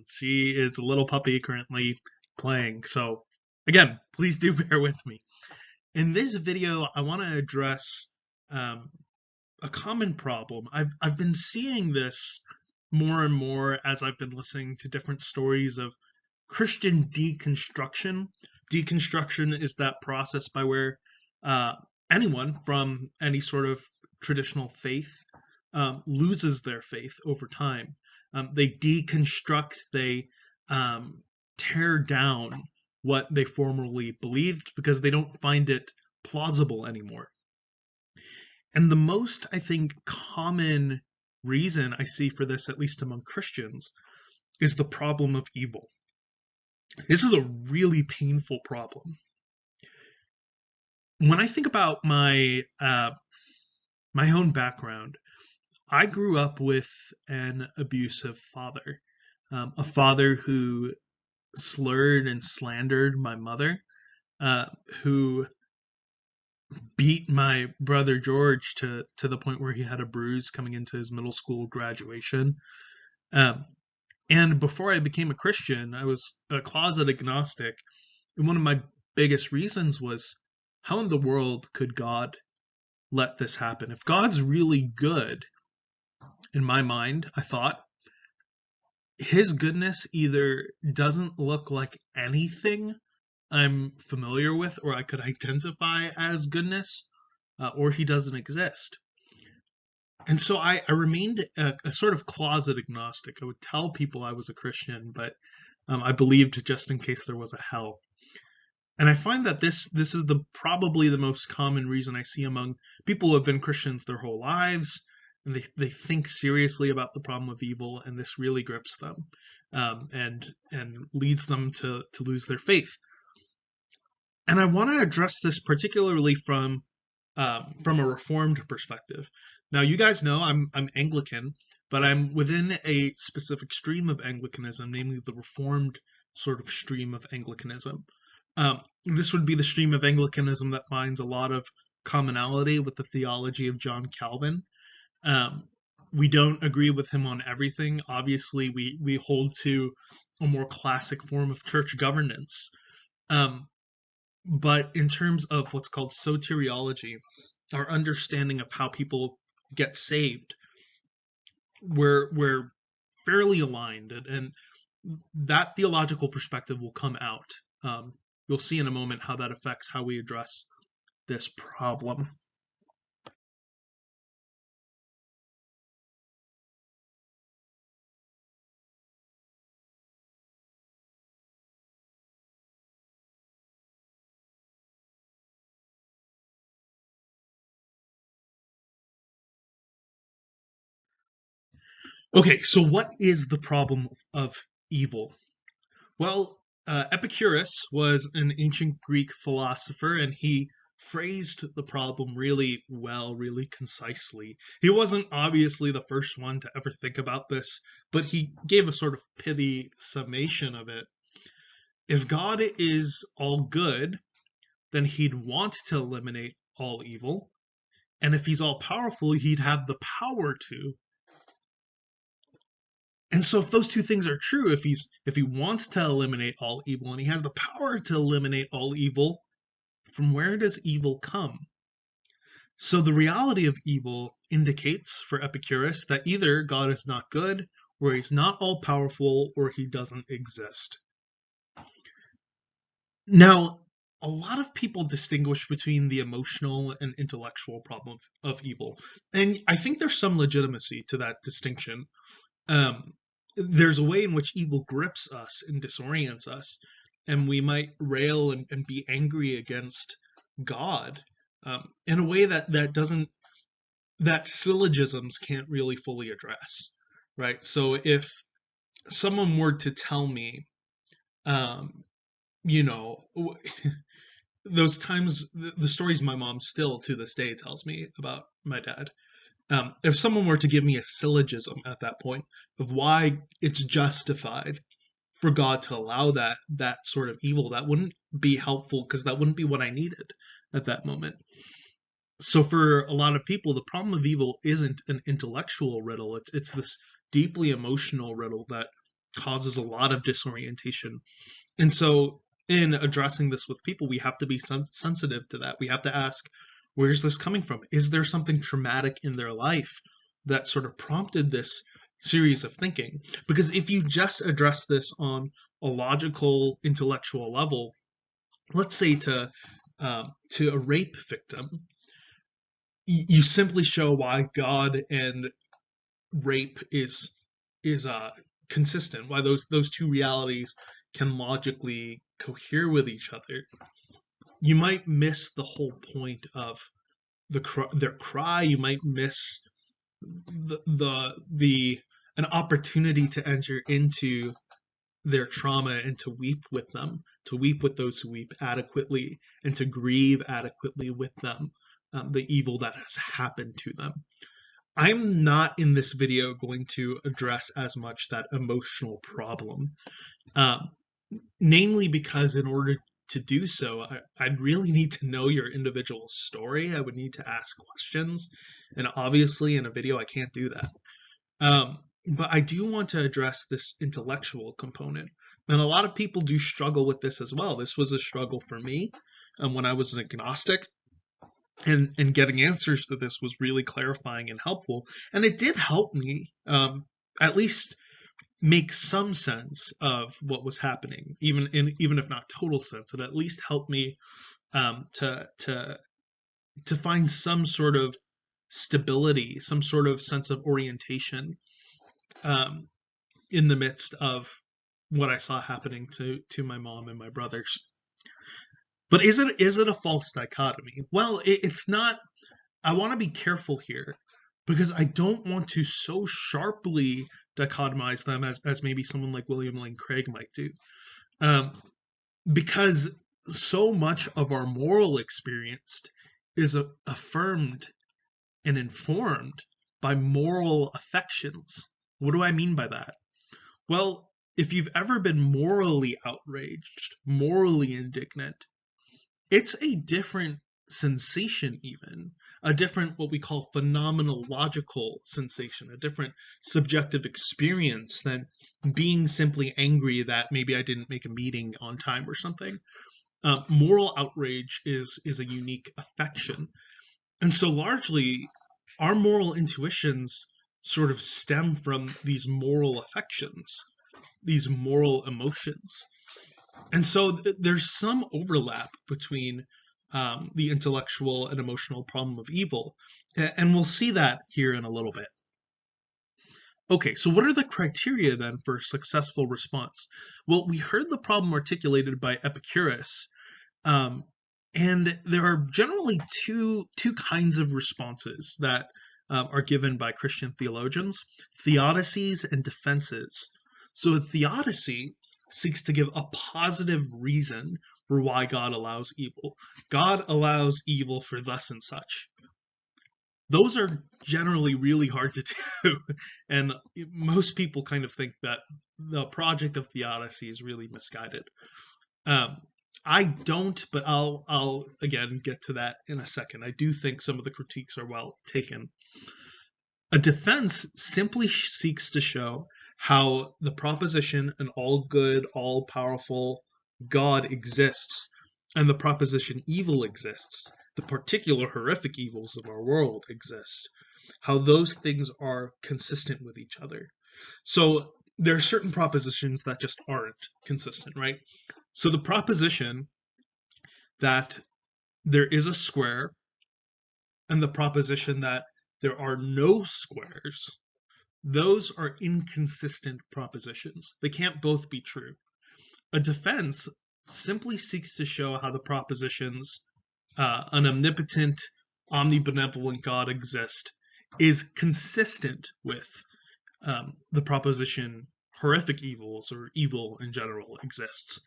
background. She is a little puppy currently playing. So again, please do bear with me. In this video, I want to address um, a common problem. I've been seeing this more and more as I've been listening to different stories of Christian deconstruction. Deconstruction is that process by where anyone from any sort of traditional faith loses their faith over time. They deconstruct, they tear down what they formerly believed because they don't find it plausible anymore. And the most, I think, common reason I see for this, at least among Christians, is the problem of evil. This is a really painful problem. When I think about my own background, I grew up with an abusive father, a father who slurred and slandered my mother, who beat my brother George to the point where he had a bruise coming into his middle school graduation. And before I became a Christian, I was a closet agnostic. And one of my biggest reasons was, how in the world could God let this happen? If God's really good, in my mind, I thought, his goodness either doesn't look like anything I'm familiar with or I could identify as goodness, or he doesn't exist. And so I remained a sort of closet agnostic. I would tell people I was a Christian, but I believed just in case there was a hell. And I find that this is probably the most common reason I see among people who have been Christians their whole lives, and they think seriously about the problem of evil, and this really grips them, and leads them to lose their faith. And I want to address this particularly from a Reformed perspective. Now, you guys know I'm Anglican, but I'm within a specific stream of Anglicanism, namely the Reformed sort of stream of Anglicanism. This would be the stream of Anglicanism that finds a lot of commonality with the theology of John Calvin. We don't agree with him on everything. Obviously, we hold to a more classic form of church governance. But in terms of what's called soteriology, our understanding of how people get saved, we're fairly aligned, and that theological perspective will come out. You'll see in a moment how that affects how we address this problem. Okay, so what is the problem of evil? Well, Epicurus was an ancient Greek philosopher, and he phrased the problem really well, really concisely. He wasn't obviously the first one to ever think about this, but he gave a sort of pithy summation of it. If God is all good, then he'd want to eliminate all evil. And if he's all powerful, he'd have the power to. And so if those two things are true, if he wants to eliminate all evil and he has the power to eliminate all evil, from where does evil come? So the reality of evil indicates for Epicurus that either God is not good, or he's not all powerful, or he doesn't exist. Now, a lot of people distinguish between the emotional and intellectual problem of evil, and I think there's some legitimacy to that distinction. There's a way in which evil grips us and disorients us, and we might rail and be angry against God in a way that syllogisms can't really fully address, right? So if someone were to tell me, those times, the stories my mom still to this day tells me about my dad. If someone were to give me a syllogism at that point of why it's justified for God to allow that sort of evil, that wouldn't be helpful because that wouldn't be what I needed at that moment. So for a lot of people, the problem of evil isn't an intellectual riddle. It's this deeply emotional riddle that causes a lot of disorientation. And so in addressing this with people, we have to be sensitive to that. We have to ask, where's this coming from? Is there something traumatic in their life that sort of prompted this series of thinking? Because if you just address this on a logical, intellectual level, let's say to a rape victim, you simply show why God and rape is consistent, why those two realities can logically cohere with each other. You might miss the whole point of their cry. You might miss the an opportunity to enter into their trauma and to weep with them, to weep with those who weep adequately, and to grieve adequately with them the evil that has happened to them. I'm not in this video going to address as much that emotional problem, um, namely because in order to do so, I'd really need to know your individual story. I would need to ask questions, and obviously in a video I can't do that. But I do want to address this intellectual component. And a lot of people do struggle with this as well. This was a struggle for me when I was an agnostic. And getting answers to this was really clarifying and helpful. And it did help me at least make some sense of what was happening, even if not total sense. It at least helped me to find some sort of stability, some sort of sense of orientation in the midst of what I saw happening to my mom and my brothers. But is it a false dichotomy? Well, it's not. I want to be careful here because I don't want to so sharply dichotomize them as maybe someone like William Lane Craig might do, because so much of our moral experience is affirmed and informed by moral affections. What do I mean by that? Well, if you've ever been morally outraged, morally indignant, it's a different sensation, even a different what we call phenomenological sensation, a different subjective experience than being simply angry that maybe I didn't make a meeting on time or something. Moral outrage is a unique affection, and so largely our moral intuitions sort of stem from these moral affections, these moral emotions. And so there's some overlap between the intellectual and emotional problem of evil. And we'll see that here in a little bit. Okay, so what are the criteria then for successful response? Well, we heard the problem articulated by Epicurus, and there are generally two kinds of responses that are given by Christian theologians: theodicies and defenses. So a theodicy seeks to give a positive reason for why God allows evil. God allows evil for thus and such. Those are generally really hard to do, and most people kind of think that the project of theodicy is really misguided. I don't, but I'll again get to that in a second. I do think some of the critiques are well taken. A defense simply seeks to show how the proposition an all-good, all-powerful God exists, and the proposition evil exists, the particular horrific evils of our world exist, how those things are consistent with each other. So there are certain propositions that just aren't consistent, right? So the proposition that there is a square and the proposition that there are no squares, those are inconsistent propositions. They can't both be true. A defense simply seeks to show how the propositions an omnipotent, omnibenevolent God exist is consistent with the proposition horrific evils or evil in general exists.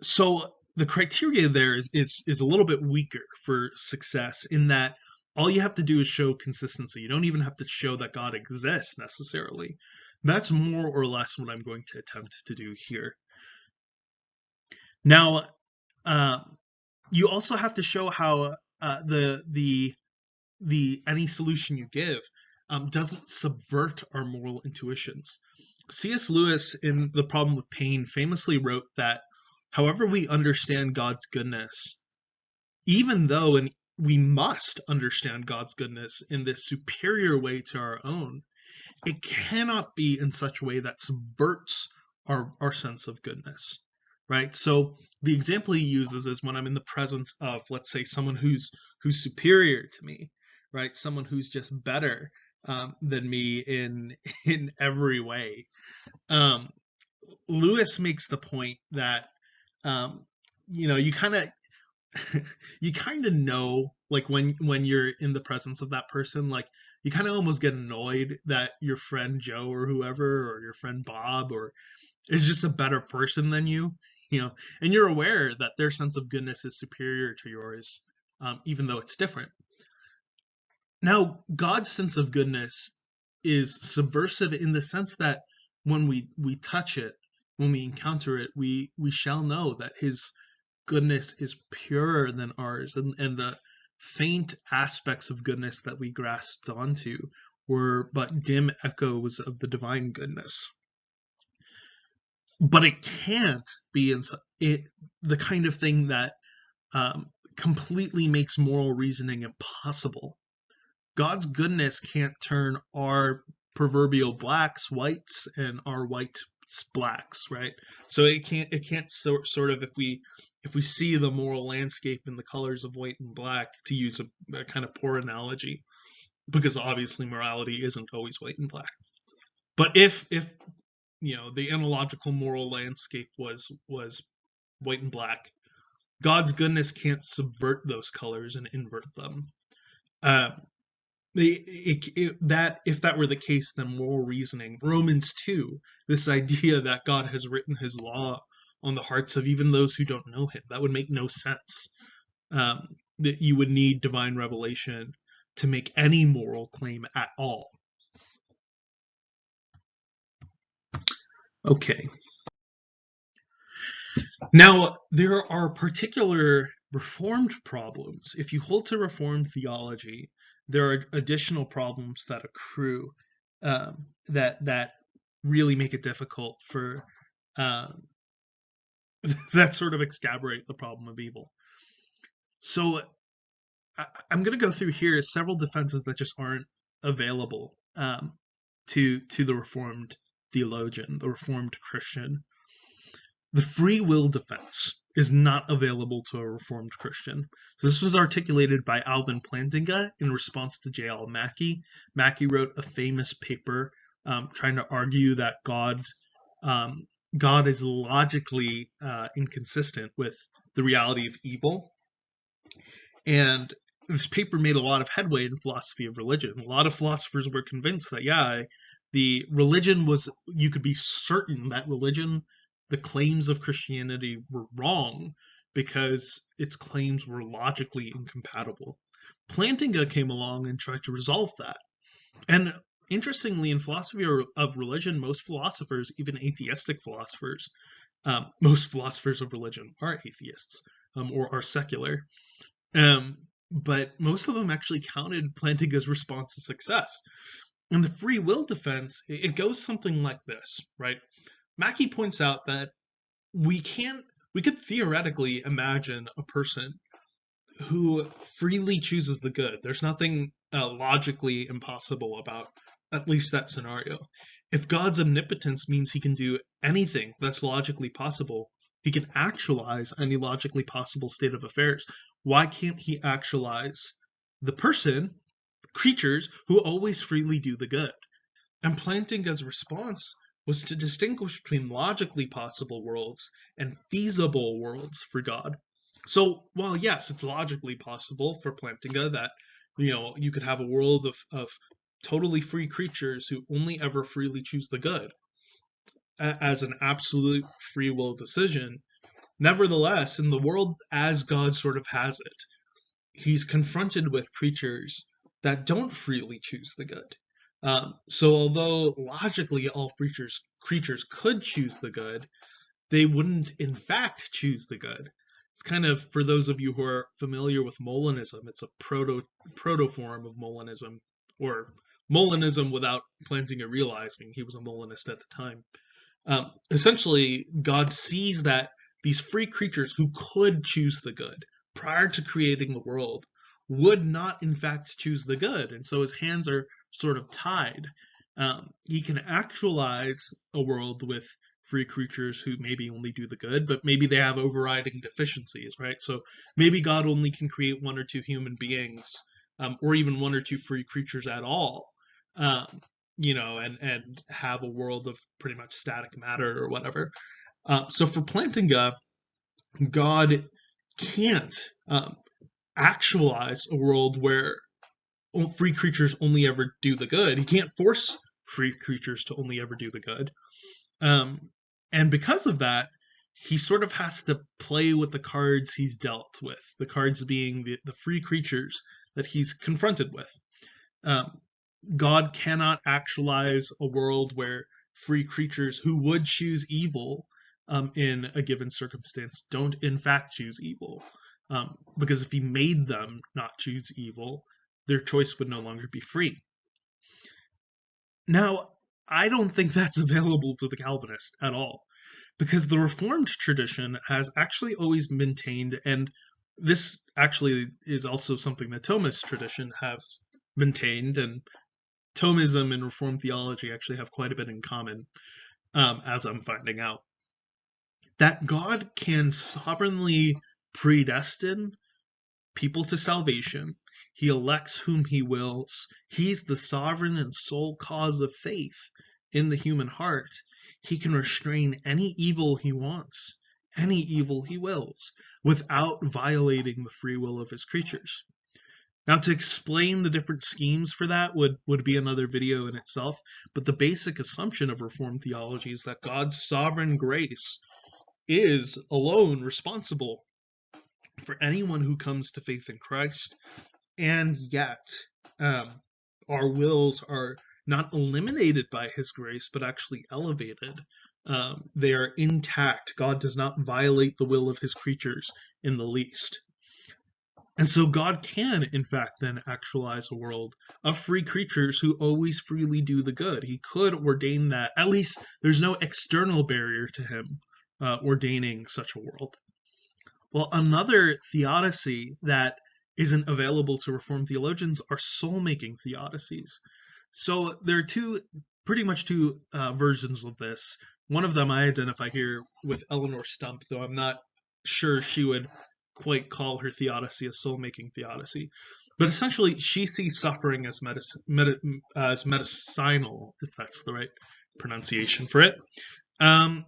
So the criteria there is a little bit weaker for success in that all you have to do is show consistency. You don't even have to show that God exists necessarily. That's more or less what I'm going to attempt to do here. Now, you also have to show how the any solution you give doesn't subvert our moral intuitions. C.S. Lewis, in The Problem with Pain, famously wrote that however we understand God's goodness, even though and we must understand God's goodness in this superior way to our own, it cannot be in such a way that subverts our sense of goodness, right? So the example he uses is when I'm in the presence of, let's say, someone who's superior to me, right? Someone who's just better than me in every way. Um, Lewis makes the point that you kind of you kind of know, like when you're in the presence of that person, like you kind of almost get annoyed that your friend Joe or whoever, or your friend Bob, or is just a better person than you, and you're aware that their sense of goodness is superior to yours, even though it's different. Now, God's sense of goodness is subversive in the sense that when we touch it, when we encounter it, we shall know that his goodness is purer than ours, and the faint aspects of goodness that we grasped onto were but dim echoes of the divine goodness. But it can't be the kind of thing that completely makes moral reasoning impossible. God's goodness can't turn our proverbial blacks whites and our whites blacks, right? So it can't sort of, if we see the moral landscape in the colors of white and black, to use a kind of poor analogy, because obviously morality isn't always white and black. But if the analogical moral landscape was white and black, God's goodness can't subvert those colors and invert them. That if that were the case, then moral reasoning, Romans 2, this idea that God has written his law on the hearts of even those who don't know him, that would make no sense. That you would need divine revelation to make any moral claim at all. Okay. Now, there are particular Reformed problems. If you hold to Reformed theology, there are additional problems that accrue that really make it difficult for that sort of excavate the problem of evil. So I'm going to go through here several defenses that just aren't available to the Reformed theologian, the Reformed Christian. The free will defense is not available to a Reformed Christian. So this was articulated by Alvin Plantinga in response to J.L. Mackie. Mackie wrote a famous paper trying to argue that God is logically inconsistent with the reality of evil. And this paper made a lot of headway in philosophy of religion. A lot of philosophers were convinced that, the religion was, you could be certain that the claims of Christianity were wrong because its claims were logically incompatible. Plantinga came along and tried to resolve that. And interestingly, in philosophy of religion, most philosophers, even atheistic philosophers, most philosophers of religion are atheists or are secular. But most of them actually counted Plantinga's response a success. And the free will defense, it goes something like this, right? Mackie points out that we could theoretically imagine a person who freely chooses the good. There's nothing logically impossible about at least that scenario. If God's omnipotence means he can do anything that's logically possible, he can actualize any logically possible state of affairs. Why can't he actualize the creatures who always freely do the good? And Plantinga's response was to distinguish between logically possible worlds and feasible worlds for God. So while yes, it's logically possible for Plantinga that you could have a world of totally free creatures who only ever freely choose the good as an absolute free will decision, nevertheless, in the world as God sort of has it, he's confronted with creatures that don't freely choose the good. So although logically all creatures could choose the good, they wouldn't in fact choose the good. It's kind of, for those of you who are familiar with Molinism, it's a proto form of Molinism, or Molinism without planting or realizing he was a Molinist at the time. Essentially, God sees that these free creatures who could choose the good prior to creating the world would not, in fact, choose the good. And so his hands are sort of tied. He can actualize a world with free creatures who maybe only do the good, but maybe they have overriding deficiencies, right? So maybe God only can create one or two human beings, or even one or two free creatures at all. Um, and have a world of pretty much static matter or whatever. So for Plantinga, God can't actualize a world where free creatures only ever do the good. He can't force free creatures to only ever do the good. And because of that, he sort of has to play with the cards he's dealt with, the cards being the free creatures that he's confronted with. God cannot actualize a world where free creatures who would choose evil in a given circumstance don't in fact choose evil. Because if he made them not choose evil, their choice would no longer be free. Now, I don't think that's available to the Calvinist at all, because the Reformed tradition has actually always maintained, and this actually is also something that Thomist tradition has maintained, and Thomism and Reformed theology actually have quite a bit in common, as I'm finding out. That God can sovereignly predestine people to salvation. He elects whom he wills. He's the sovereign and sole cause of faith in the human heart. He can restrain any evil he wants, any evil he wills, without violating the free will of his creatures. Now, to explain the different schemes for that would be another video in itself, but the basic assumption of Reformed theology is that God's sovereign grace is alone responsible for anyone who comes to faith in Christ, and yet our wills are not eliminated by his grace, but actually elevated. They are intact. God does not violate the will of his creatures in the least. And so God can, in fact, then actualize a world of free creatures who always freely do the good. He could ordain that. At least there's no external barrier to him ordaining such a world. Well, another theodicy that isn't available to Reformed theologians are soul-making theodicies. So there are pretty much two versions of this. One of them I identify here with Eleanor Stump, though I'm not sure she would quite call her theodicy a soul-making theodicy. But essentially, she sees suffering as medicinal, if that's the right pronunciation for it. And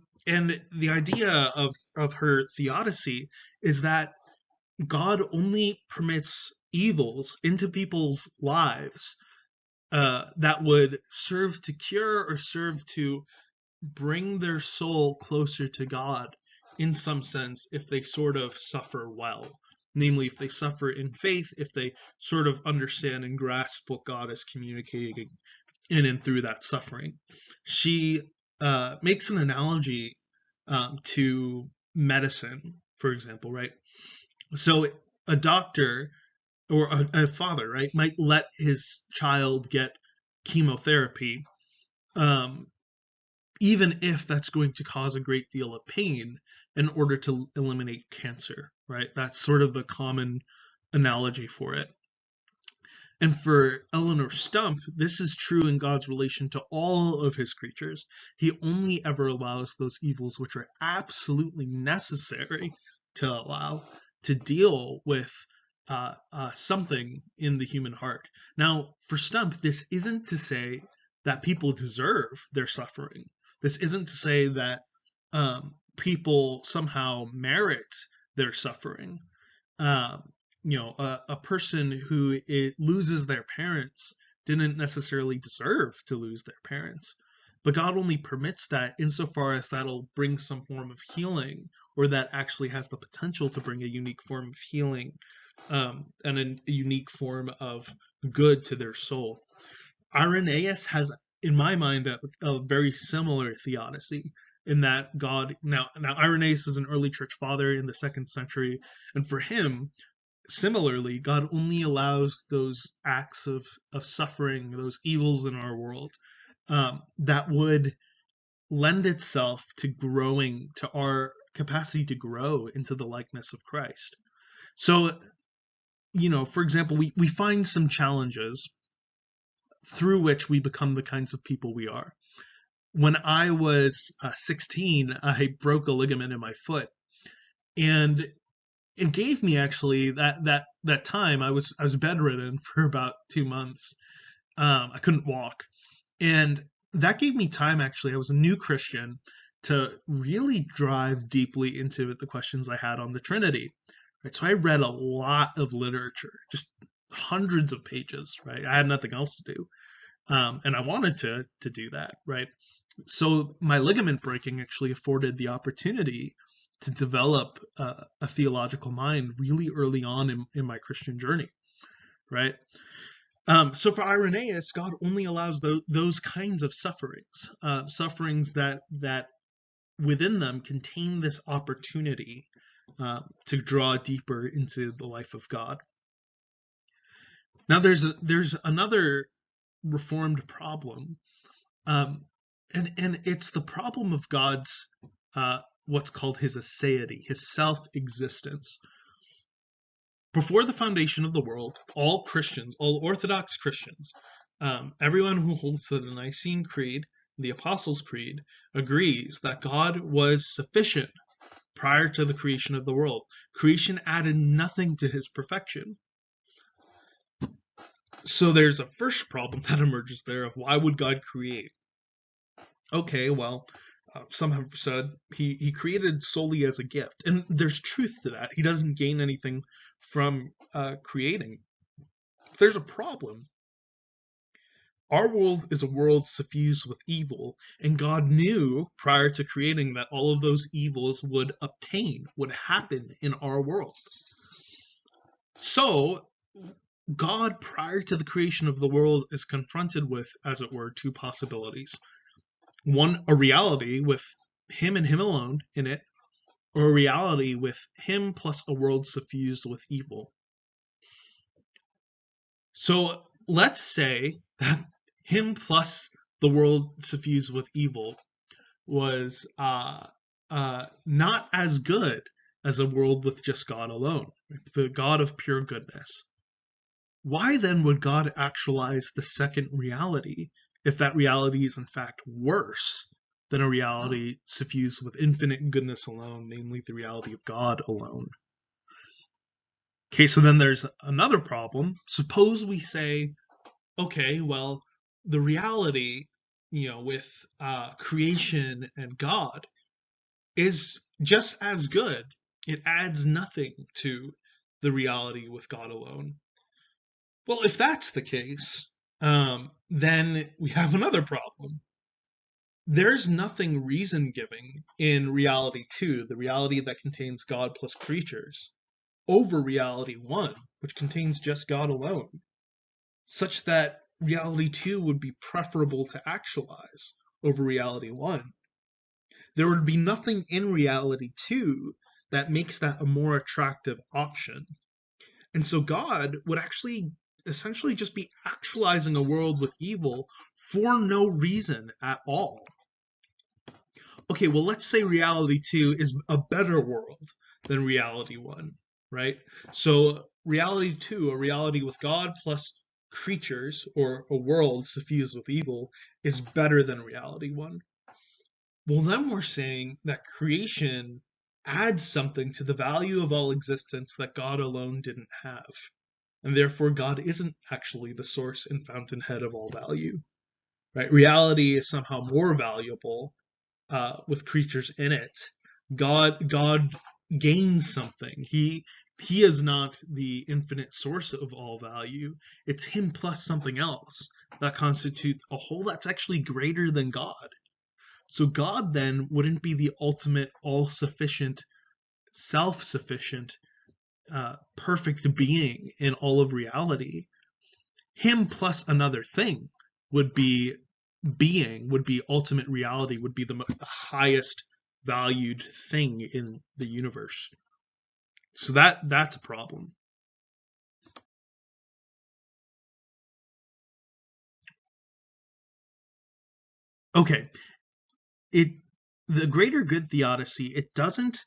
the idea of her theodicy is that God only permits evils into people's lives that would serve to cure or serve to bring their soul closer to God in some sense if they sort of suffer well. Namely, if they suffer in faith, if they sort of understand and grasp what God is communicating in and through that suffering. She makes an analogy to medicine, for example, right? So a doctor or a father, right, might let his child get chemotherapy, even if that's going to cause a great deal of pain in order to eliminate cancer, right? That's sort of the common analogy for it. And for Eleanor Stump, this is true in God's relation to all of his creatures. He only ever allows those evils which are absolutely necessary to allow to deal with something in the human heart. Now, for Stump, this isn't to say that people deserve their suffering. This isn't to say that people somehow merit their suffering. A person who loses their parents didn't necessarily deserve to lose their parents, but God only permits that insofar as that'll bring some form of healing, or that actually has the potential to bring a unique form of healing and a unique form of good to their soul. Irenaeus has, in my mind, a very similar theodicy in that God. Now Irenaeus is an early church father in the 2nd century, and for him, similarly, God only allows those acts of suffering, those evils in our world, that would lend itself to growing, to our capacity to grow into the likeness of Christ. So, for example, we find some challenges through which we become the kinds of people we are. When I was 16, I broke a ligament in my foot, and it gave me actually that time. I was bedridden for about 2 months. I couldn't walk, and that gave me time. Actually, I was a new Christian to really drive deeply into the questions I had on the Trinity. Right, so I read a lot of literature, just hundreds of pages. Right, I had nothing else to do, and I wanted to do that. Right, so my ligament breaking actually afforded the opportunity to develop a theological mind really early on in my Christian journey, right? So for Irenaeus, God only allows those kinds of sufferings, sufferings that within them contain this opportunity to draw deeper into the life of God. Now, there's another Reformed problem, and it's the problem of God's what's called his aseity, his self-existence. Before the foundation of the world, all Christians, all Orthodox Christians, everyone who holds to the Nicene Creed, the Apostles' Creed, agrees that God was sufficient prior to the creation of the world. Creation added nothing to his perfection. So there's a first problem that emerges there of why would God create? Okay, well, some have said he created solely as a gift, and there's truth to that. He doesn't gain anything from creating. There's a problem. Our world is a world suffused with evil, and God knew prior to creating that all of those evils would happen in our world. So God, prior to the creation of the world, is confronted with, as it were, two possibilities. One, a reality with him and him alone in it, or a reality with him plus a world suffused with evil. So let's say that him plus the world suffused with evil was not as good as a world with just God alone, the God of pure goodness. Why then would God actualize the second reality if that reality is in fact worse than a reality suffused with infinite goodness alone, namely the reality of God alone? Okay, so then there's another problem. Suppose we say, okay, well, the reality, with creation and God is just as good. It adds nothing to the reality with God alone. Well, if that's the case, then we have another problem. There's nothing reason giving in reality 2, the reality that contains God plus creatures, over reality 1, which contains just God alone, such that reality 2 would be preferable to actualize over reality 1. There would be nothing in reality 2 that makes that a more attractive option. And so God would actually essentially just be actualizing a world with evil for no reason at all. Okay, well, let's say reality 2 is a better world than reality 1, right? So reality 2, a reality with God plus creatures, or a world suffused with evil, is better than reality 1. Well, then we're saying that creation adds something to the value of all existence that God alone didn't have. And therefore, God isn't actually the source and fountainhead of all value. Right? Reality is somehow more valuable with creatures in it. God gains something. He is not the infinite source of all value. It's him plus something else that constitutes a whole that's actually greater than God. So God then wouldn't be the ultimate, all-sufficient, self-sufficient, perfect being in all of reality. Him plus another thing would be ultimate reality, would be the highest valued thing in the universe. So that's a problem. Okay, the greater good theodicy, it doesn't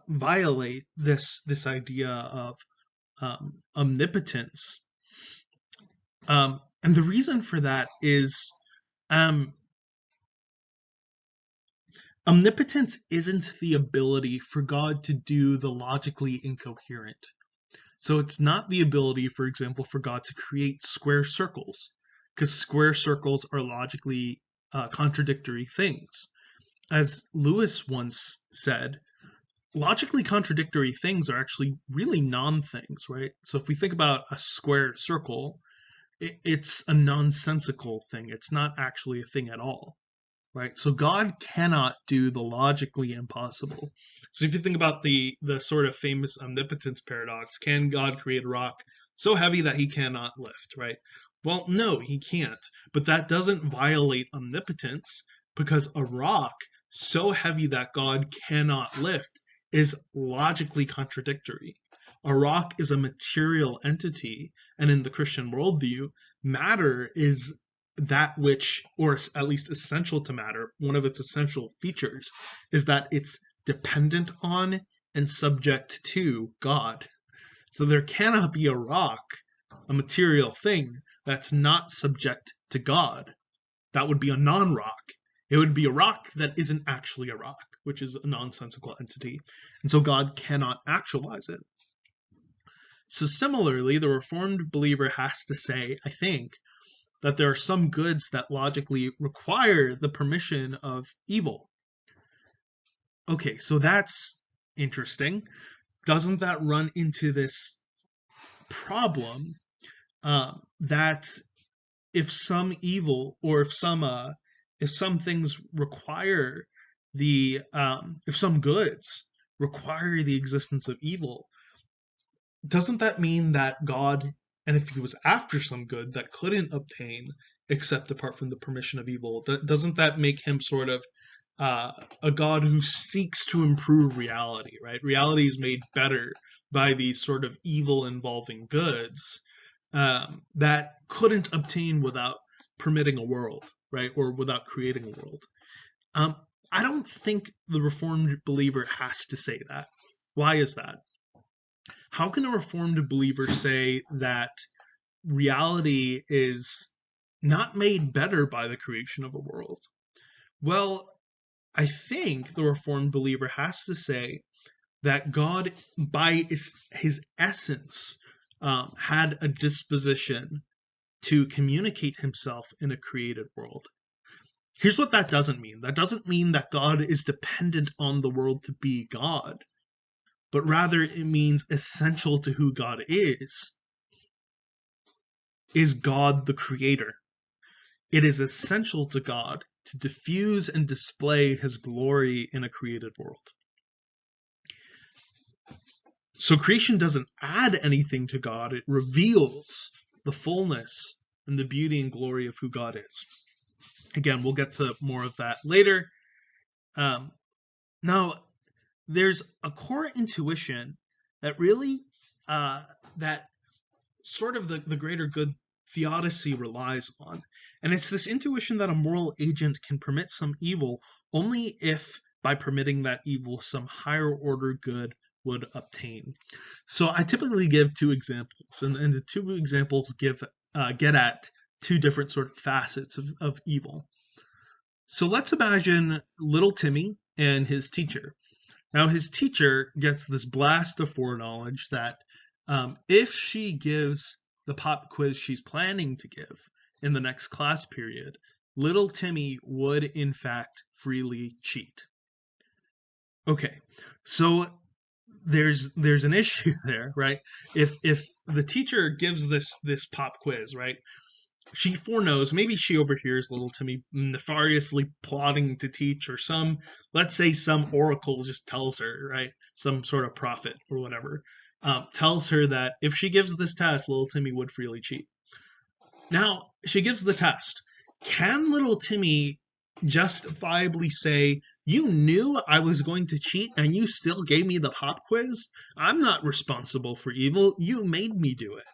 violate this idea of omnipotence, and the reason for that is um, omnipotence isn't the ability for God to do the logically incoherent. So it's not the ability, for example, for God to create square circles, because square circles are logically contradictory things. As Lewis once said, logically contradictory things are actually really non-things, right? So if we think about a square circle, it's a nonsensical thing. It's not actually a thing at all, right? So God cannot do the logically impossible. So if you think about the sort of famous omnipotence paradox, can God create a rock so heavy that he cannot lift, right? Well, no, he can't. But that doesn't violate omnipotence, because a rock so heavy that God cannot lift is logically contradictory. A rock is a material entity, and in the Christian worldview, matter is that which, or at least essential to matter, one of its essential features is that it's dependent on and subject to God. So there cannot be a rock, a material thing, that's not subject to God. That would be a non-rock. It would be a rock that isn't actually a rock, which is a nonsensical entity. And so God cannot actualize it. So similarly, the Reformed believer has to say, I think, that there are some goods that logically require the permission of evil. Okay, so that's interesting. Doesn't that run into this problem that if some evil, or if some things require if some goods require the existence of evil, doesn't that mean that God, and if he was after some good that couldn't obtain except apart from the permission of evil, doesn't that make him sort of a God who seeks to improve reality, right? Reality is made better by these sort of evil involving goods that couldn't obtain without permitting a world, right? Or without creating a world. I don't think the Reformed believer has to say that. Why is that? How can a Reformed believer say that reality is not made better by the creation of a world? Well, I think the Reformed believer has to say that God, by his essence, had a disposition to communicate himself in a created world. Here's what that doesn't mean. That doesn't mean that God is dependent on the world to be God, but rather it means essential to who God is God the creator. It is essential to God to diffuse and display his glory in a created world. So creation doesn't add anything to God, it reveals the fullness and the beauty and glory of who God is. Again, we'll get to more of that later. Now, there's a core intuition that really, that sort of the greater good theodicy relies on. And it's this intuition that a moral agent can permit some evil only if, by permitting that evil, some higher order good would obtain. So I typically give two examples, and the two examples get at two different sort of facets of evil. So let's imagine little Timmy and his teacher. Now his teacher gets this blast of foreknowledge that if she gives the pop quiz she's planning to give in the next class period, little Timmy would in fact freely cheat. Okay, so there's an issue there, right? If the teacher gives this pop quiz, right, she foreknows, maybe she overhears little Timmy nefariously plotting to teach, or let's say some oracle just tells her, right, some sort of prophet or whatever, tells her that if she gives this test, little Timmy would freely cheat. Now, she gives the test. Can little Timmy justifiably say, you knew I was going to cheat and you still gave me the pop quiz? I'm not responsible for evil. You made me do it.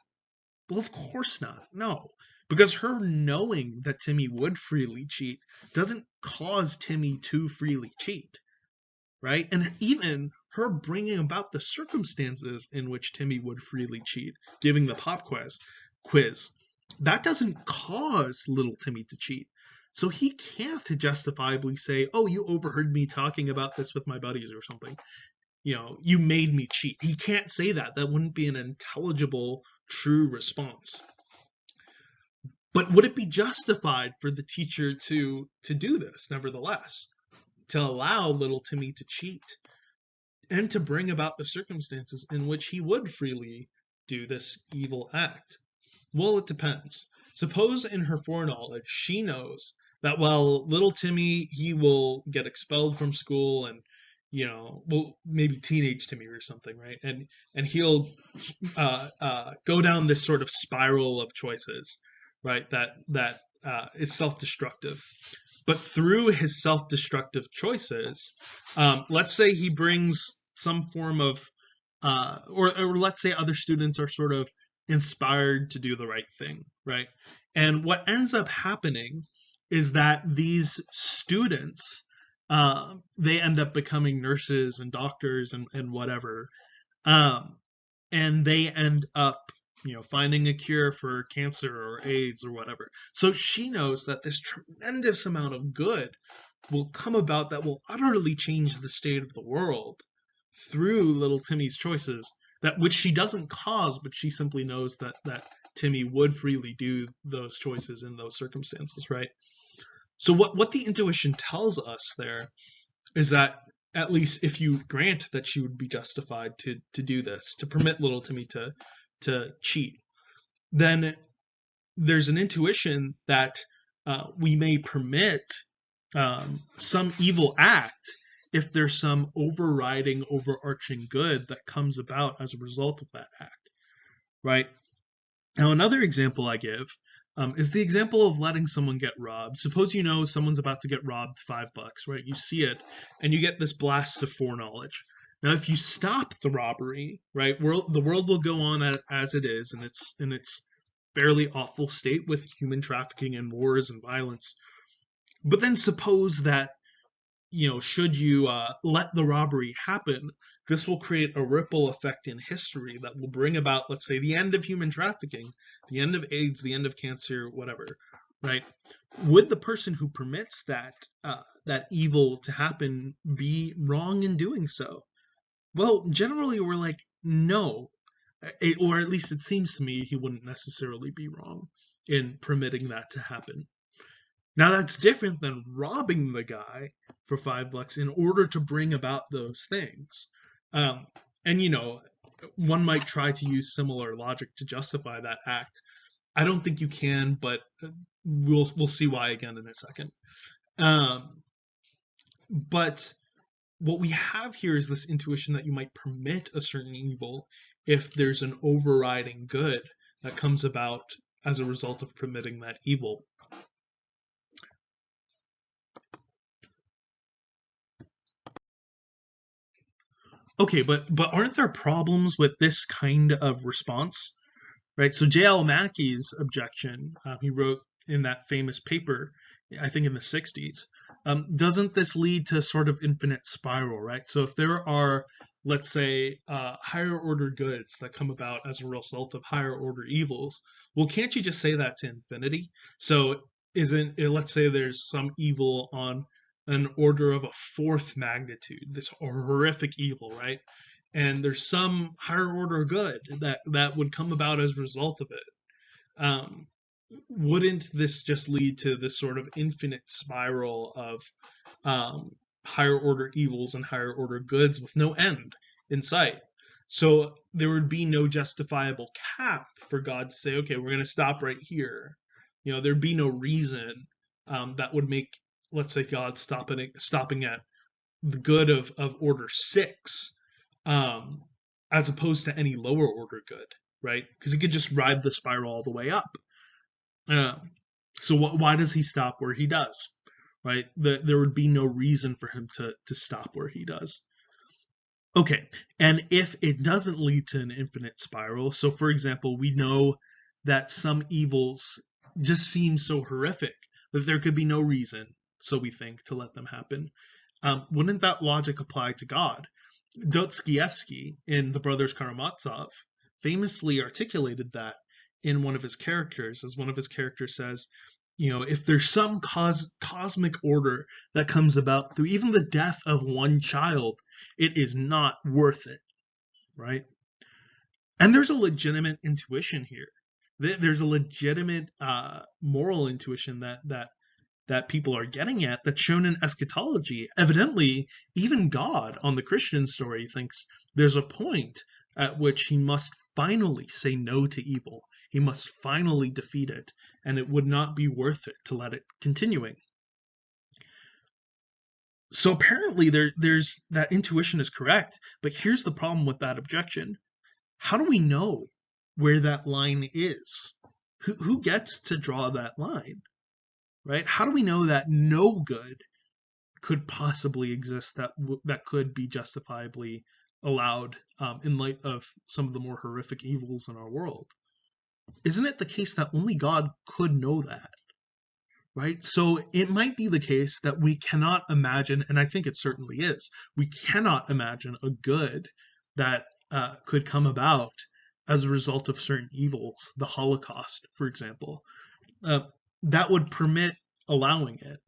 Well, of course not. No. because her knowing that Timmy would freely cheat doesn't cause Timmy to freely cheat, right? And even her bringing about the circumstances in which Timmy would freely cheat, giving the pop quiz, that doesn't cause little Timmy to cheat. So he can't justifiably say, oh, you overheard me talking about this with my buddies or something. You made me cheat. He can't say that. That wouldn't be an intelligible, true response. But would it be justified for the teacher to do this, nevertheless? To allow little Timmy to cheat and to bring about the circumstances in which he would freely do this evil act? Well, it depends. Suppose in her foreknowledge she knows that, well, little Timmy, he will get expelled from school and, well, maybe teenage Timmy or something, right? And he'll go down this sort of spiral of choices, right? That is self-destructive. But through his self-destructive choices, let's say he brings some form of, or let's say other students are sort of inspired to do the right thing, right? And what ends up happening is that these students, they end up becoming nurses and doctors and whatever, and they end up finding a cure for cancer or AIDS or whatever. So she knows that this tremendous amount of good will come about that will utterly change the state of the world through little Timmy's choices, that which she doesn't cause, but she simply knows that Timmy would freely do those choices in those circumstances, right? So what the intuition tells us there is that, at least if you grant that she would be justified to do this, to permit little Timmy to cheat, then there's an intuition that we may permit some evil act if there's some overriding, overarching good that comes about as a result of that act, right? Now, another example I give is the example of letting someone get robbed. Suppose someone's about to get robbed $5, right? You see it, and you get this blast of foreknowledge. Now, if you stop the robbery, right, the world will go on as it is in its fairly awful state with human trafficking and wars and violence. But then suppose that, should you let the robbery happen, this will create a ripple effect in history that will bring about, let's say, the end of human trafficking, the end of AIDS, the end of cancer, whatever, right? Would the person who permits that evil to happen be wrong in doing so? Well, generally we're like, no. Or at least it seems to me he wouldn't necessarily be wrong in permitting that to happen. Now, that's different than robbing the guy for $5 in order to bring about those things. And, one might try to use similar logic to justify that act. I don't think you can, but we'll see why again in a second. But what we have here is this intuition that you might permit a certain evil if there's an overriding good that comes about as a result of permitting that evil. Okay, but aren't there problems with this kind of response, right? So J.L. Mackie's objection, he wrote in that famous paper, I think in the 60s, doesn't this lead to sort of infinite spiral, right? So if there are, let's say, higher order goods that come about as a result of higher order evils, well, can't you just say that to infinity? So let's say there's some evil on an order of a fourth magnitude, this horrific evil, right? And there's some higher order good that would come about as a result of it. Wouldn't this just lead to this sort of infinite spiral of higher order evils and higher order goods with no end in sight? So there would be no justifiable cap for God to say, okay, we're going to stop right here. There'd be no reason that would make, let's say, God stopping at the good of order 6, as opposed to any lower order good, right? Because he could just ride the spiral all the way up. So why does he stop where he does, right? There would be no reason for him to stop where he does. Okay, and if it doesn't lead to an infinite spiral, so for example, we know that some evils just seem so horrific that there could be no reason, so we think, to let them happen. Wouldn't that logic apply to God? Dostoevsky in The Brothers Karamazov famously articulated that in one of his characters, as one of his characters says, if there's some cosmic order that comes about through even the death of one child, it is not worth it, right? And there's a legitimate intuition here. There's a legitimate moral intuition that people are getting at, that's shown in eschatology. Evidently, even God on the Christian story thinks there's a point at which he must finally say no to evil. He must finally defeat it, and it would not be worth it to let it continuing. So apparently there's that intuition is correct, but here's the problem with that objection. How do we know where that line is? Who gets to draw that line? Right? How do we know that no good could possibly exist that could be justifiably allowed in light of some of the more horrific evils in our world? Isn't it the case that only God could know that? Right? So it might be the case that we cannot imagine, and I think it certainly is, we cannot imagine a good that could come about as a result of certain evils, the Holocaust, for example. That would permit allowing it.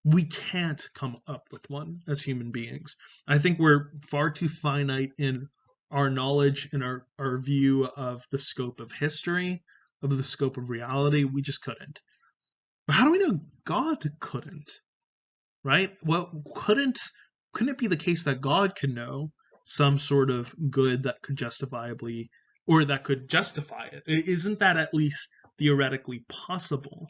We can't come up with one as human beings. I think we're far too finite in our knowledge and our view of the scope of history, of the scope of reality. We just couldn't. But how do we know God couldn't? Right? Well, couldn't it be the case that God could know some sort of good that could justifiably, or that could justify it? Isn't that at least theoretically possible?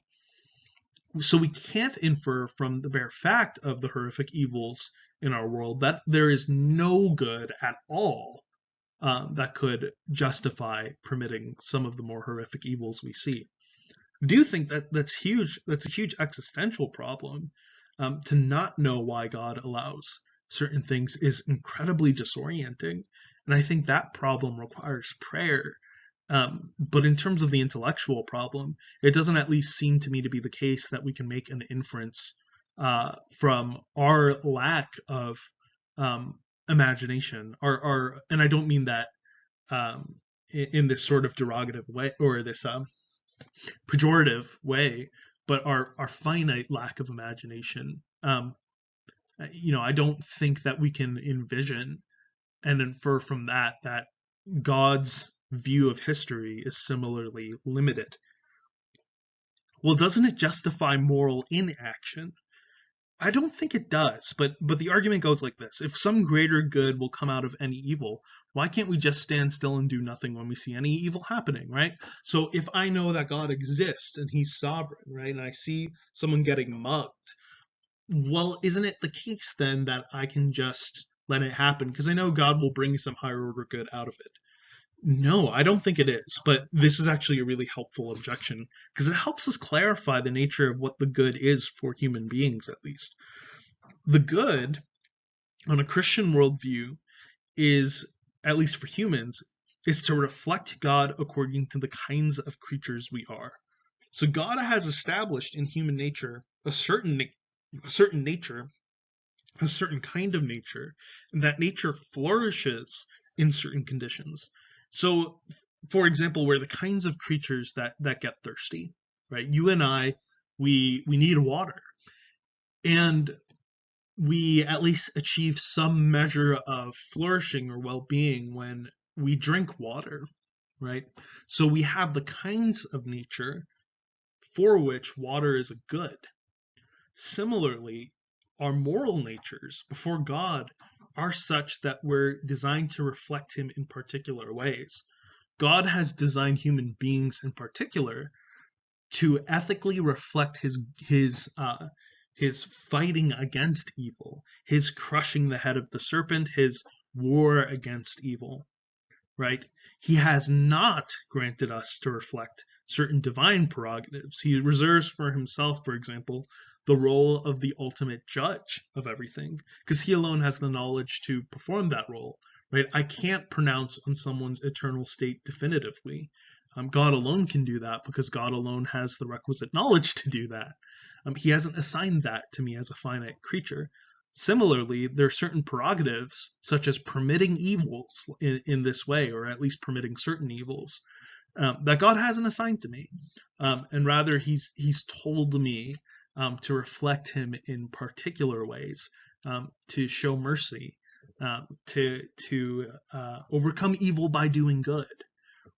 So we can't infer from the bare fact of the horrific evils in our world that there is no good at all that could justify permitting some of the more horrific evils we see. I do think that's huge. That's a huge existential problem. To not know why God allows certain things is incredibly disorienting, and I think that problem requires prayer. But in terms of the intellectual problem, it doesn't at least seem to me to be the case that we can make an inference from our lack of imagination, and I don't mean that in this sort of derogative way or this pejorative way, but our finite lack of imagination. I don't think that we can envision and infer from that God's view of history is similarly limited. Well, doesn't it justify moral inaction? I don't think it does, but the argument goes like this. If some greater good will come out of any evil, why can't we just stand still and do nothing when we see any evil happening, right? So if I know that God exists and he's sovereign, right, and I see someone getting mugged, well, isn't it the case then that I can just let it happen? Because I know God will bring some higher order good out of it. No, I don't think it is, but this is actually a really helpful objection because it helps us clarify the nature of what the good is for human beings, at least. The good, on a Christian worldview, is, at least for humans, is to reflect God according to the kinds of creatures we are. So God has established in human nature a certain nature, a certain kind of nature, and that nature flourishes in certain conditions. So, for example, we're the kinds of creatures that get thirsty, right? You and I, we need water. And we at least achieve some measure of flourishing or well-being when we drink water, right? So we have the kinds of nature for which water is a good. Similarly, our moral natures before God are such that we're designed to reflect him in particular ways. God has designed human beings in particular to ethically reflect his fighting against evil, his crushing the head of the serpent, his war against evil, right? He has not granted us to reflect certain divine prerogatives. He reserves for himself, for example, the role of the ultimate judge of everything, because he alone has the knowledge to perform that role, right? I can't pronounce on someone's eternal state definitively. God alone can do that because God alone has the requisite knowledge to do that. He hasn't assigned that to me as a finite creature. Similarly, there are certain prerogatives, such as permitting evils in this way, or at least permitting certain evils, that God hasn't assigned to me, and rather He's told me to reflect Him in particular ways, to show mercy, to overcome evil by doing good,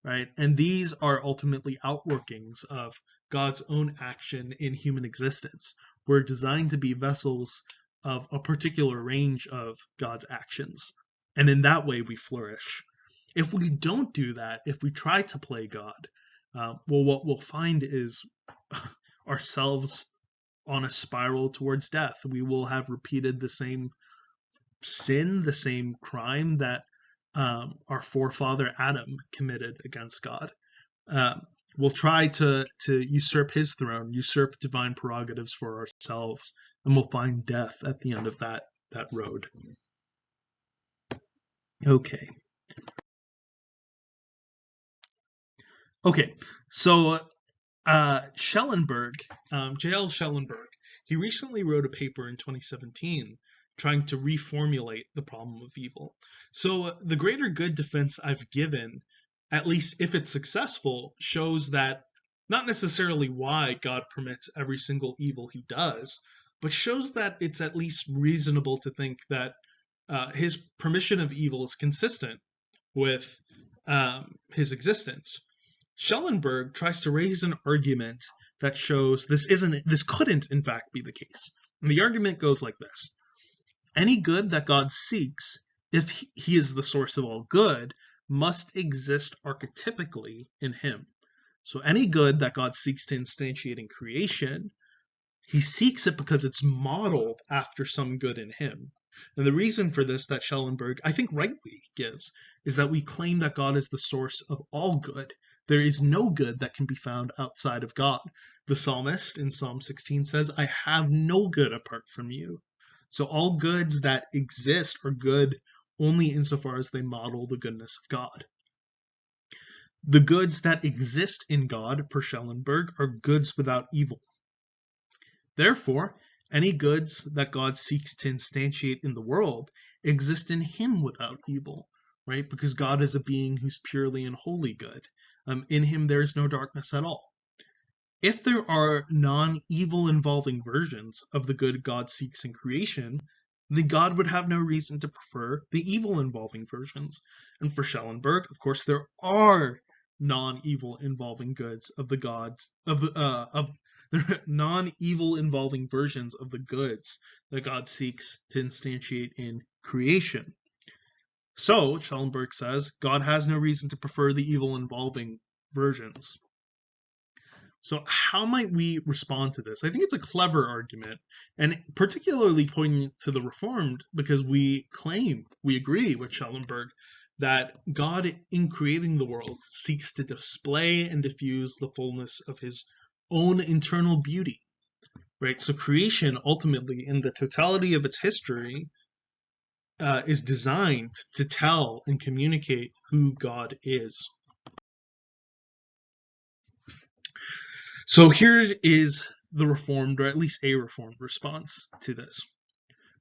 right? And these are ultimately outworkings of God's own action in human existence. We're designed to be vessels of a particular range of God's actions, and in that way we flourish. If we don't do that, if we try to play God, well, what we'll find is ourselves on a spiral towards death. We will have repeated the same sin, the same crime that our forefather Adam committed against God. We'll try to usurp his throne, usurp divine prerogatives for ourselves, and we'll find death at the end of that road. Okay. So Schellenberg, J.L. Schellenberg, he recently wrote a paper in 2017 trying to reformulate the problem of evil. So the greater good defense I've given, at least if it's successful, shows that not necessarily why God permits every single evil he does, but shows that it's at least reasonable to think that his permission of evil is consistent with his existence. Schellenberg tries to raise an argument that shows this couldn't in fact be the case. And the argument goes like this: any good that God seeks, if he is the source of all good, must exist archetypically in him. So any good that God seeks to instantiate in creation, he seeks it because it's modeled after some good in him. And the reason for this that Schellenberg, I think rightly, gives is that we claim that God is the source of all good. There is no good that can be found outside of God. The psalmist in Psalm 16 says, I have no good apart from you. So all goods that exist are good only insofar as they model the goodness of God. The goods that exist in God, per Schellenberg, are goods without evil. Therefore, any goods that God seeks to instantiate in the world exist in him without evil, right? Because God is a being who's purely and wholly good. In him there is no darkness at all. If there are non-evil involving versions of the good God seeks in creation, then God would have no reason to prefer the evil involving versions. And for Schellenberg, of course, there are non-evil involving goods of the gods of non-evil involving versions of the goods that God seeks to instantiate in creation. So, Schellenberg says, God has no reason to prefer the evil involving versions. So how might we respond to this? I think it's a clever argument, and particularly poignant to the Reformed, because we agree with Schellenberg that God, in creating the world, seeks to display and diffuse the fullness of his own internal beauty, right? So creation, ultimately, in the totality of its history, is designed to tell and communicate who God is. So here is the Reformed, or at least a Reformed response to this.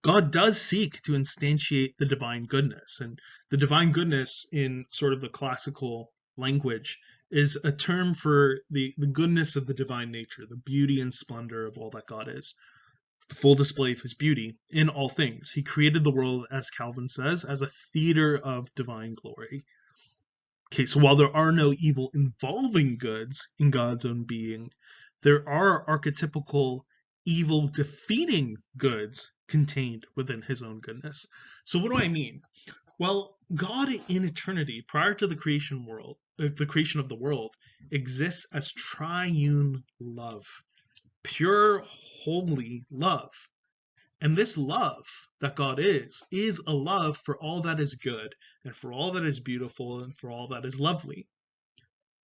God does seek to instantiate the divine goodness, and the divine goodness in sort of the classical language is a term for the goodness of the divine nature, the beauty and splendor of all that God is, the full display of his beauty in all things. He created the world, as Calvin says, as a theater of divine glory. Okay, so while there are no evil involving goods in God's own being, there are archetypical evil defeating goods contained within his own goodness. So what do I mean? Well, God in eternity, prior to the creation of the world, exists as triune love, pure, holy love. And this love that God is a love for all that is good, and for all that is beautiful, and for all that is lovely.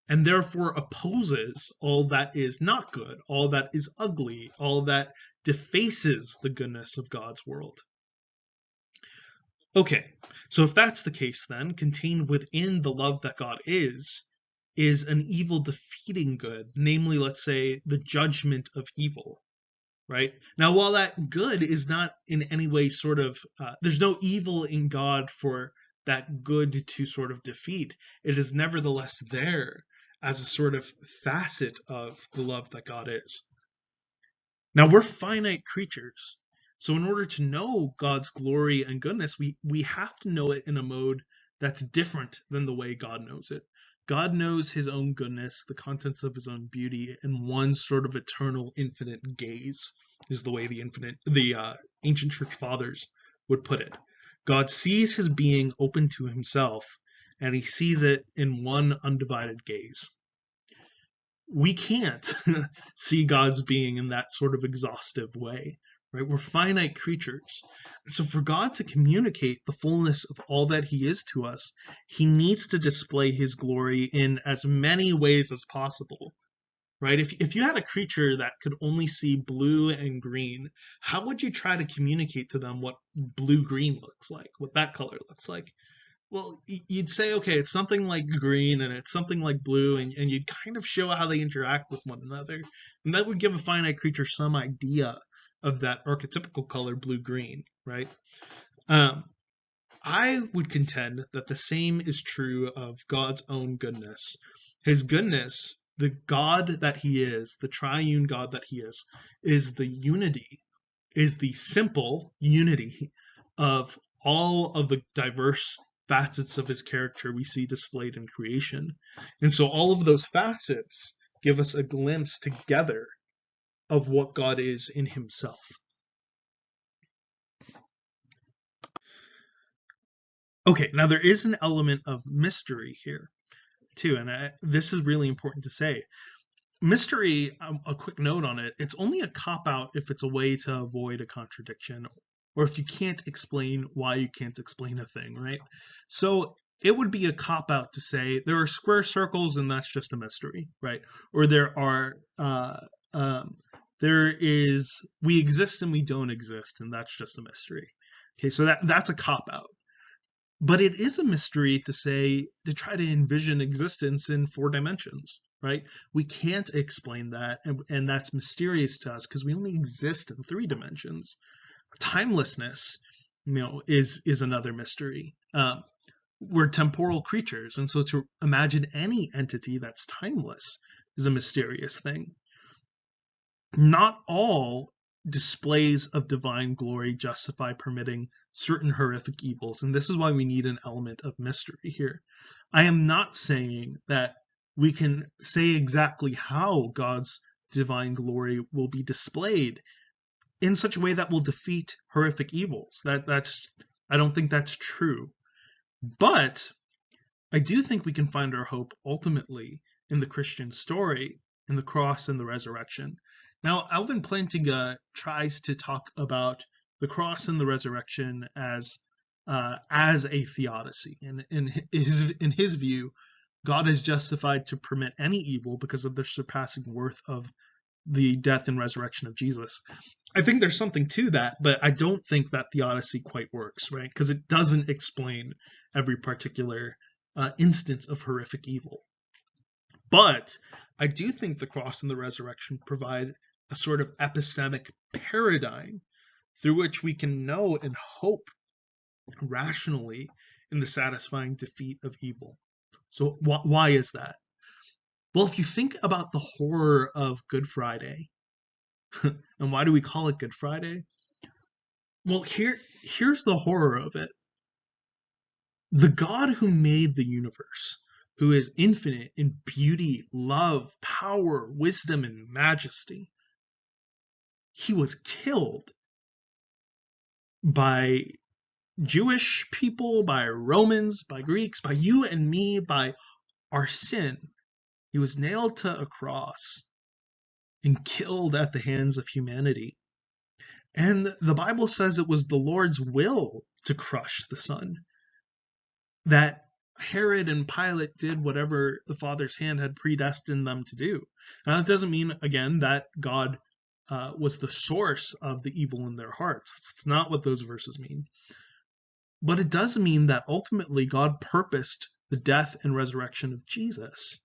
And therefore opposes all that is not good, all that is ugly, all that defaces the goodness of God's world. Okay, so if that's the case, then, contained within the love that God is is an evil defeating good, namely, let's say, the judgment of evil, right? Now, while that good is not in any way sort of, there's no evil in God for that good to sort of defeat, it is nevertheless there as a sort of facet of the love that God is. Now, we're finite creatures. So in order to know God's glory and goodness, we have to know it in a mode that's different than the way God knows it. God knows his own goodness, the contents of his own beauty, in one sort of eternal, infinite gaze, is the way the ancient church fathers would put it. God sees his being open to himself, and he sees it in one undivided gaze. We can't see God's being in that sort of exhaustive way, right? We're finite creatures. And so for God to communicate the fullness of all that he is to us, he needs to display his glory in as many ways as possible, right? If you had a creature that could only see blue and green, how would you try to communicate to them what blue-green looks like, what that color looks like? Well, you'd say, okay, it's something like green and it's something like blue, and you'd kind of show how they interact with one another. And that would give a finite creature some idea of that archetypical color blue-green, right? I would contend that the same is true of God's own goodness. His goodness, the God that he is, the triune God that he is the unity, is the simple unity of all of the diverse facets of his character we see displayed in creation. And so all of those facets give us a glimpse together of what God is in himself. Okay, now there is an element of mystery here too, and this is really important to say. Mystery, a quick note on it, it's only a cop-out if it's a way to avoid a contradiction, or if you can't explain why you can't explain a thing, right? So it would be a cop-out to say there are square circles and that's just a mystery, right? Or we exist and we don't exist and that's just a mystery. Okay, so that's a cop-out. But it is a mystery to try to envision existence in 4 dimensions, right? We can't explain that, and that's mysterious to us because we only exist in 3 dimensions. Timelessness, is another mystery. We're temporal creatures, and so to imagine any entity that's timeless is a mysterious thing. Not all displays of divine glory justify permitting certain horrific evils, and this is why we need an element of mystery here. I am not saying that we can say exactly how God's divine glory will be displayed in such a way that will defeat horrific evils. I don't think that's true. But I do think we can find our hope ultimately in the Christian story, in the cross and the resurrection. Now, Alvin Plantinga tries to talk about the cross and the resurrection as a theodicy. And in his view, God is justified to permit any evil because of the surpassing worth of the death and resurrection of Jesus. I think there's something to that, but I don't think that theodicy quite works, right? Because it doesn't explain every particular instance of horrific evil. But I do think the cross and the resurrection provide a sort of epistemic paradigm through which we can know and hope rationally in the satisfying defeat of evil. So why is that? Well, if you think about the horror of Good Friday, and why do we call it Good Friday? Well, here's the horror of it. The God who made the universe, who is infinite in beauty, love, power, wisdom, and majesty, he was killed by Jewish people, by Romans, by Greeks, by you and me, by our sin. He was nailed to a cross and killed at the hands of humanity. And the Bible says it was the Lord's will to crush the Son. That Herod and Pilate did whatever the Father's hand had predestined them to do. Now, that doesn't mean, again, that God was the source of the evil in their hearts. That's not what those verses mean. But it does mean that ultimately God purposed the death and resurrection of Jesus.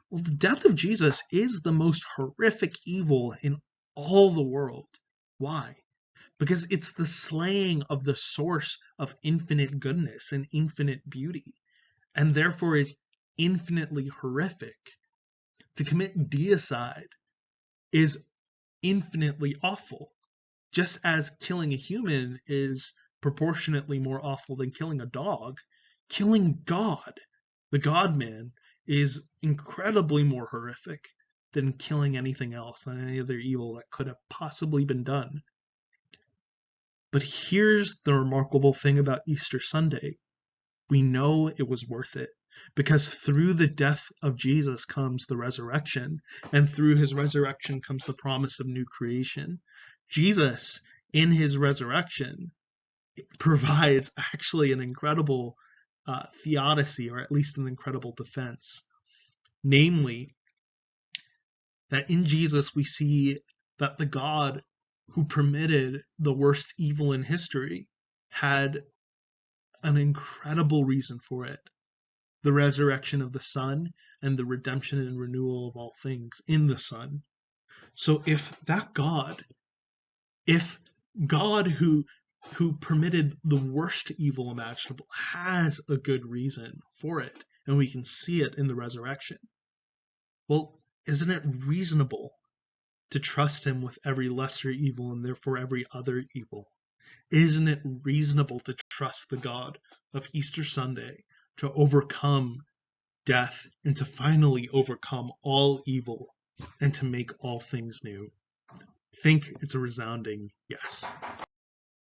Well, the death of Jesus is the most horrific evil in all the world. Why? Because it's the slaying of the source of infinite goodness and infinite beauty, and therefore is infinitely horrific. To commit deicide is infinitely awful, just as killing a human is proportionately more awful than killing a dog. Killing God, the God man, is incredibly more horrific than killing anything else, than any other evil that could have possibly been done. But here's the remarkable thing about Easter Sunday. We know it was worth it, because through the death of Jesus comes the resurrection, and through his resurrection comes the promise of new creation. Jesus, in his resurrection, provides actually an incredible theodicy, or at least an incredible defense. Namely, that in Jesus we see that the God who permitted the worst evil in history had an incredible reason for it: the resurrection of the Son and the redemption and renewal of all things in the Son. So if God who permitted the worst evil imaginable has a good reason for it, and we can see it in the resurrection, well, isn't it reasonable to trust him with every lesser evil and therefore every other evil? Isn't it reasonable to trust the God of Easter Sunday to overcome death and to finally overcome all evil and to make all things new? I think it's a resounding yes.